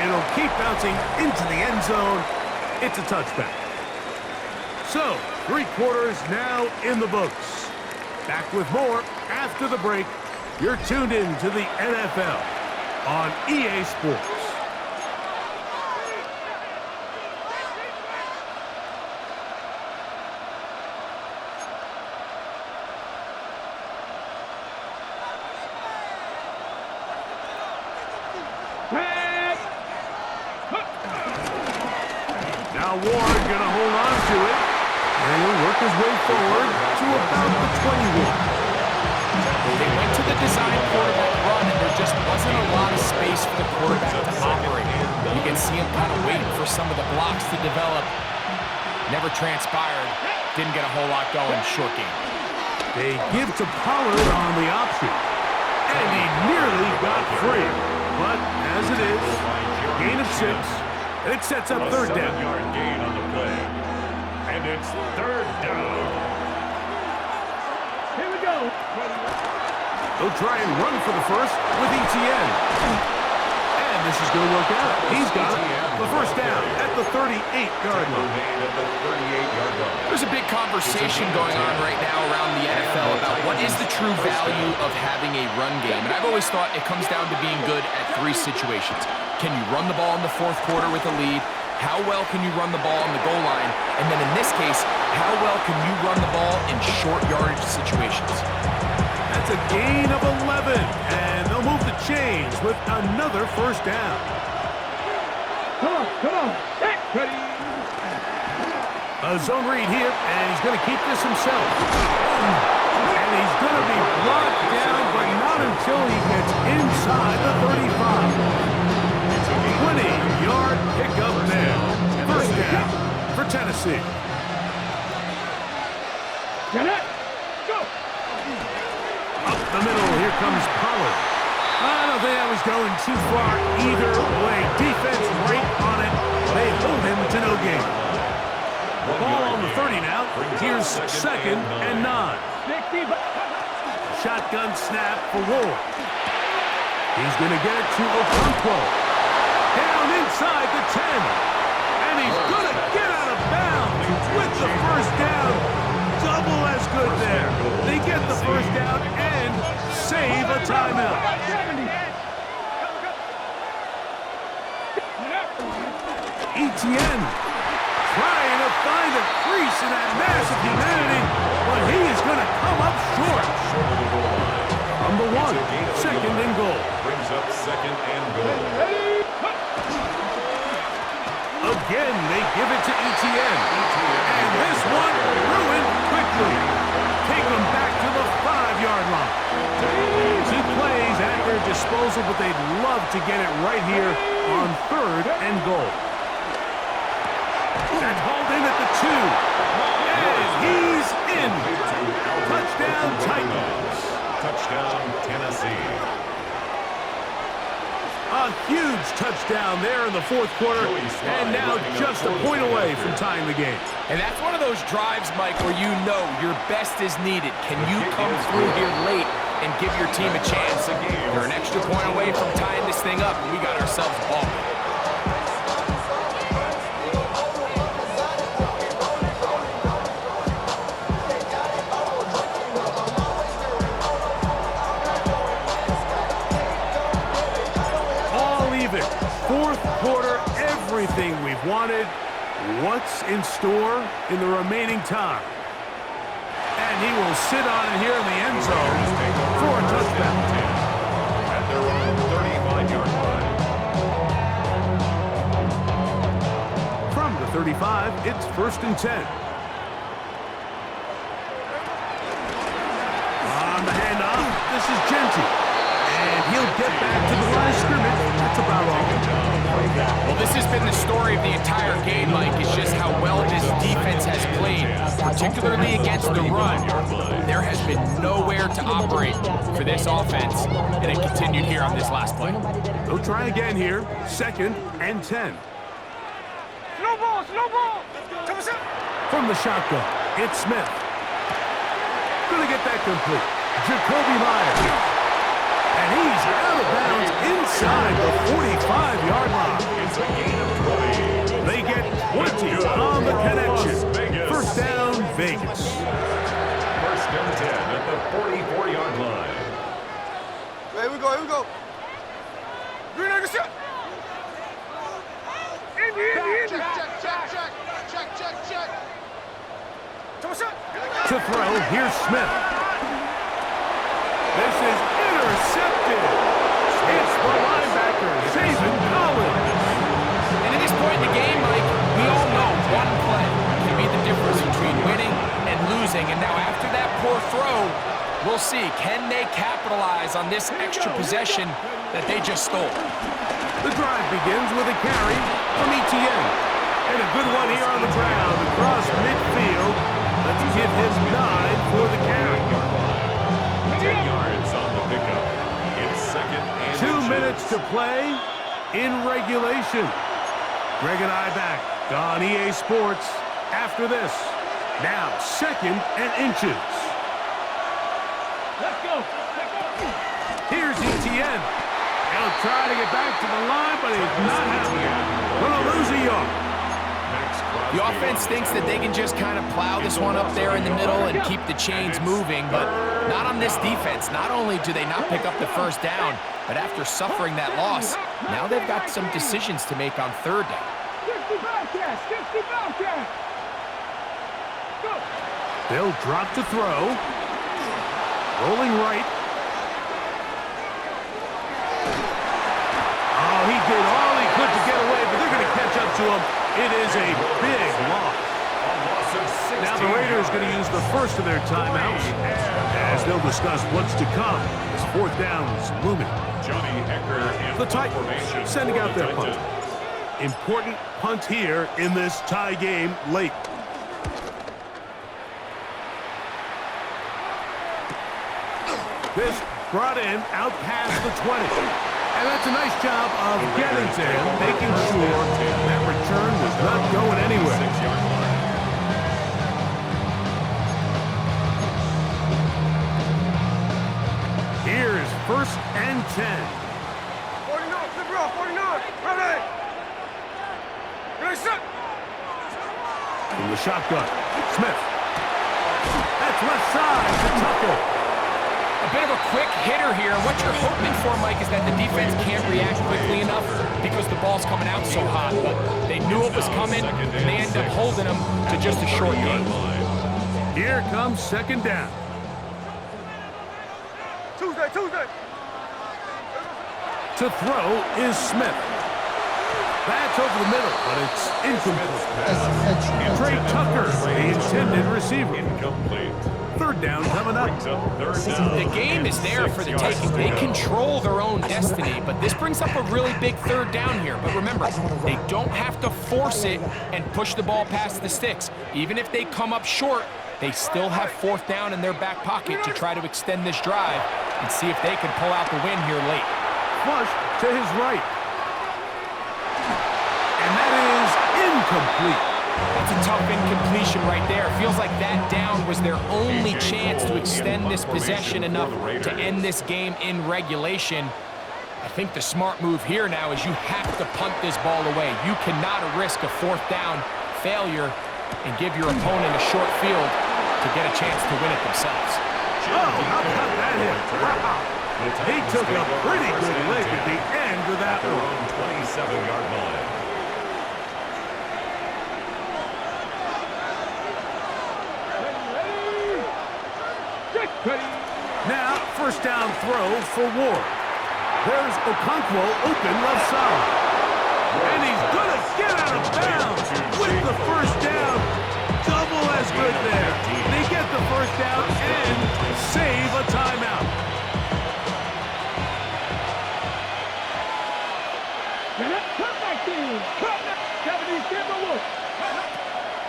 It'll keep bouncing into the end zone. It's a touchback. So, 3 quarters now in the books. Back with more after the break. You're tuned in to the NFL on EA Sports. Now Ward gonna hold on to it, and he'll work his way forward to about the 21. They went to the design quarterback run, and there just wasn't a lot of space for the quarterback to operate. You can see him kind of waiting for some of the blocks to develop. Never transpired. Didn't get a whole lot going. Short game. They give to Pollard on the option, and he nearly got free. But as it is, gain of 6. It sets up third down. 7-yard gain on the play. And it's third down. Here we go. They'll try and run for the first with ETN. And this is going to work out. He's got it. The first down at the 38-yard line. There's a big conversation going on right now around the NFL about what is the true value of having a run game. And I've always thought it comes down to being good at 3 situations. Can you run the ball in the 4th quarter with a lead? How well can you run the ball on the goal line? And then in this case, how well can you run the ball in short yardage situations? That's a gain of 11, and they'll move the chains with another first down. Come on. Hey, ready. A zone read here, and he's going to keep this himself. And he's going to be blocked down, but not until he gets inside the 35. 20-yard pickup there. First down for Tennessee. Get it. Go. Up the middle, here comes Pollard. I don't think that was going too far either way. Defense right on it. They hold him to no gain. Ball on the 30 now. Here's 2nd and 9. Shotgun snap for Ward. He's going to get it to Okonkwo. Down inside the 10. And he's going to get out of bounds with the first down. Double as good there. They get the first down and save a timeout. ETN trying to find a crease in that mass of humanity, but he is going to come up short. Number 1, 2nd and goal. Brings up 2nd and goal. Again, they give it to ETN. And this one ruined quickly. Take them back to the 5-yard line. 2 plays at their disposal, but they'd love to get it right here on 3rd and goal. That's hauled in at the 2. And he's in. Touchdown, Titans. Touchdown, Tennessee. A huge touchdown there in the 4th quarter, and now just a point away from tying the game. And that's one of those drives, Mike, where you know your best is needed. Can you come through here late and give your team a chance? You're an extra point away from tying this thing up, and we got ourselves a ball. Everything we've wanted. What's in store in the remaining time? And he will sit on it here in the end zone for a touchdown. At their own 35-yard line. From the 35, it's 1st and 10. On the handoff, this is Genty. And he'll get back to the line of scrimmage. That's about all. Well, this has been the story of the entire game, Mike. It's just how well this defense has played, particularly against the run. There has been nowhere to operate for this offense, and it continued here on this last play. They'll try again here. 2nd and 10. Slow ball. From the shotgun, it's Smith. Gonna get that complete. Jacoby Myers. And he's out of bounds inside the 45-yard line. Here we go. Green Egg shot. Indy. Check. To throw, here's Smith. This is intercepted. It's the linebacker, Zaven Collins. And at this point in the game, Mike, we all know one play can be the difference between winning and losing. And now after that poor throw, we'll see, can they capitalize on this extra possession that they just stole? The drive begins with a carry from Etienne. And a good one here on the ground across midfield. Let's give him 9 for the carry. 10 yards on the pickup. It's second and 2 minutes to play in regulation. Greg and I back on EA Sports after this. Now, 2nd and inches. Let's go. Here's Etienne. He'll try to get back to the line, but he's not having it. Gonna lose a yard. The offense thinks that they can just kind of plow this one up there in the middle and keep the chains moving, but not on this defense. Not only do they not pick up the first down, but after suffering that loss, now they've got some decisions to make on 3rd down. 60 Bobcats. Go. They'll drop to throw. Rolling right. Oh, he did all he could to get away, but they're going to catch up to him. It is a big loss. Now the Raiders going to use the first of their timeouts as they'll discuss what's to come as 4th down is looming. The Titans sending out their punt. Important punt here in this tie game late. This brought in out past the 20. And that's a nice job of getting to him, making sure that return was not going anywhere. 6-yard line. Here's 1st and 10. 49. Ready. Ready, set. From the shotgun, Smith. That's left side to Tucker. A bit of a quick hitter here. What you're hoping for, Mike, is that the defense can't react quickly enough because the ball's coming out so hot. But they knew it was coming, and they end up holding them to just a short gain. Here comes 2nd down. Tuesday. To throw is Smith. That's over the middle, but it's incomplete. Trey Tucker, the intended receiver. Incomplete. 3rd down coming up. The game is there for the taking. They control their own destiny, but this brings up a really big 3rd down here. But remember, they don't have to force it and push the ball past the sticks. Even if they come up short, they still have 4th down in their back pocket to try to extend this drive and see if they can pull out the win here late. Flush to his right. And that is incomplete. That's a tough incompletion right there. Feels like that down was their only chance to extend this possession enough to end this game in regulation. I think the smart move here now is you have to punt this ball away. You cannot risk a 4th down failure and give your opponent a short field to get a chance to win it themselves. Oh, how about that hit? Wow. He took a pretty good lick at the end of that one. 27-yard line. Now, 1st down throw for Ward. There's Okonkwo open left side. And he's going to get out of bounds with the 1st down. Double as good there. They get the 1st down and save a timeout.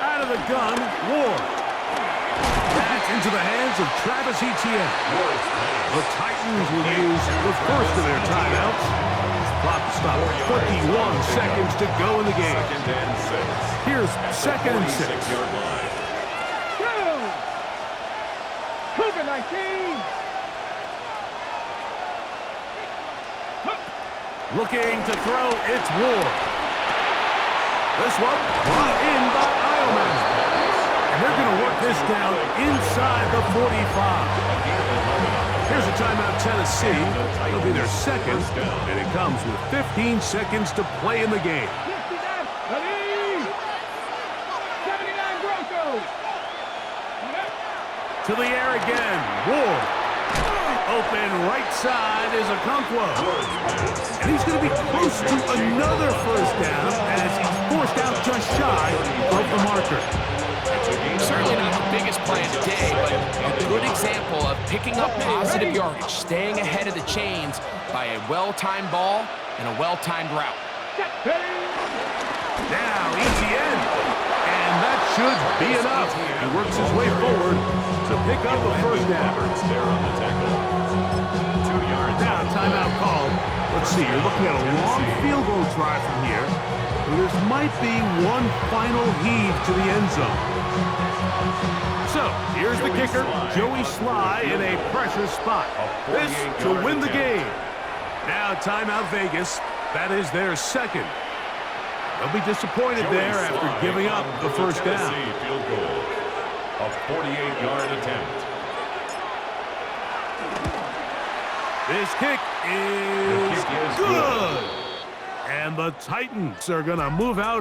Out of the gun, Ward. That's into the hands of Travis Etienne. The Titans will use the first of their timeouts. Clock stop. 21 seconds to go in the game. 2nd and 6. Here's 2nd and 6. 26-yard line. COVID-19. Looking to throw, it's Ward. This one brought in by Eilman. And they're going to work this down inside the 45. Here's a timeout, Tennessee. It'll be their second, and it comes with 15 seconds to play in the game. 69, ready? 79 Broncos. To the air again. Ward. Open right side is Okonkwo. And he's going to be close to another first down as he's forced out just shy of the marker. Certainly not the biggest play of the day, but a good example of picking up positive yardage, staying ahead of the chains by a well-timed ball and a well-timed route. Now Etienne. And that should be enough. He works his way forward to pick up the first down. There on the tackle. 2 yards. Now timeout called. Let's see, you're looking at a long field goal try from here. This might be one final heave to the end zone. So, here's the kicker, Joey Sly in a pressure spot. This to win the game. Now timeout Vegas. That is their second. They'll be disappointed there after giving up the first down. Field goal. A 48-yard attempt. This kick is good. And the Titans are going to move out